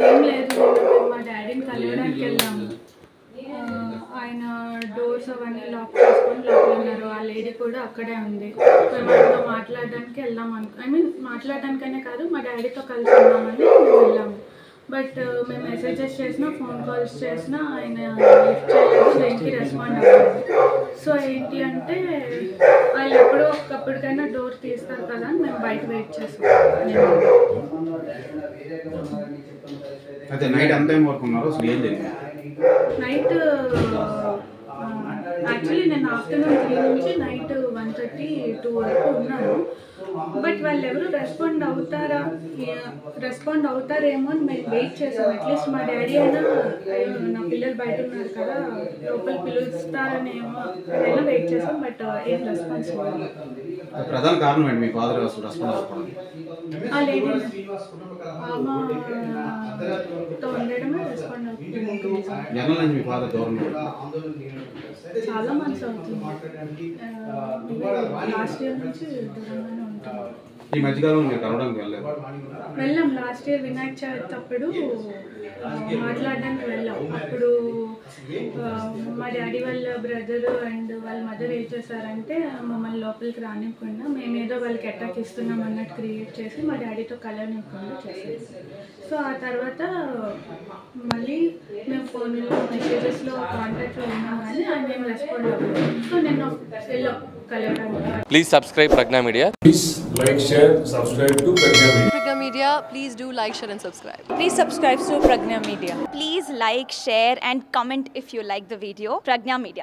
ఏం లేదు, మా డాడీని కలవడానికి వెళ్ళాము. ఆయన డోర్స్ అవన్నీ లాక్ చేసుకొని లోపల ఉన్నారు. ఆ లేడీ కూడా అక్కడే ఉంది. మేము ఆయనతో మాట్లాడడానికి వెళ్దాం మాట్లాడడానికనే కాదు, మా డాడీతో కలిసి ఉన్నామని మేము వెళ్ళాము. బట్ మేము మెసేజెస్ చేసినా, ఫోన్ కాల్స్ చేసినా ఆయన లిఫ్ట్ చేయలేదు, దేనికి రెస్పాండ్ అవ్వలేదు. సో ఏంటి అంటే వాళ్ళు ఎప్పుడో ఒకప్పటికైనా డోర్ తీస్తారు కదా అని మేము బయట వెయిట్ చేస్తాం. నైట్ యాక్చువల్లీ నేను ఆఫ్టర్నూన్ 3 నుంచి నైట్ 1:30, 2 వరకు ఉన్నాను. బట్ వాళ్ళు ఎవరు రెస్పాండ్ అవుతారేమో అని మేము వెయిట్ చేసాం. అట్లీస్ట్ మా డాడీ అయినా నా పిల్లలు బయట ఉన్నారు కదా, లోపల పిలుస్తారనేమో అయినా వెయిట్ చేసాం. బట్ ఏం రెస్పాన్స్ లేదు. ప్రధాన కారణం ఏంటి మీ ఫాదర్ రెస్పాండ్ అవ్వకపోవడం? ఆ లేడీ ఆమెతో ఉండడమే రెస్పాండ్ అవుతుంది. మీ ఫాదర్ దూరం చాలా మంత్స్ అవుతుంది. లాస్ట్ ఇయర్ నుంచి దూరంగానే ఉంటుంది. ఈ మధ్యకాలంలో మీరు కలవడానికి వెళ్ళాం. లాస్ట్ ఇయర్ వినాయక చవితి అప్పుడు మాట్లాడడానికి వెళ్ళాం. అప్పుడు మా డాడీ వాళ్ళ బ్రదర్ అండ్ వాళ్ళ మదర్ ఏం చేశారంటే మమ్మల్ని లోపలికి రానివ్వకుండా మేమేదో వాళ్ళకి అటాక్ ఇస్తున్నాం అన్నట్టు క్రియేట్ చేసి మా డాడీతో కలవనివ్వకుండా చేసేది. సో ఆ తర్వాత మళ్ళీ మేము ఫోన్లో మెసేజెస్లో కాంటాక్ట్లో ఉన్నాం కానీ ఆయన ఏం రెస్పాండ్ అవ్వలేదు. సో నేను వెళ్ళాం కలవడానికి. Please subscribe Pragna Media. Please like, share, subscribe to Pragna Media. Pragna Media, please do like, share and subscribe. Please subscribe to Pragna Media. Please like, share and comment if you like the video. Pragna Media.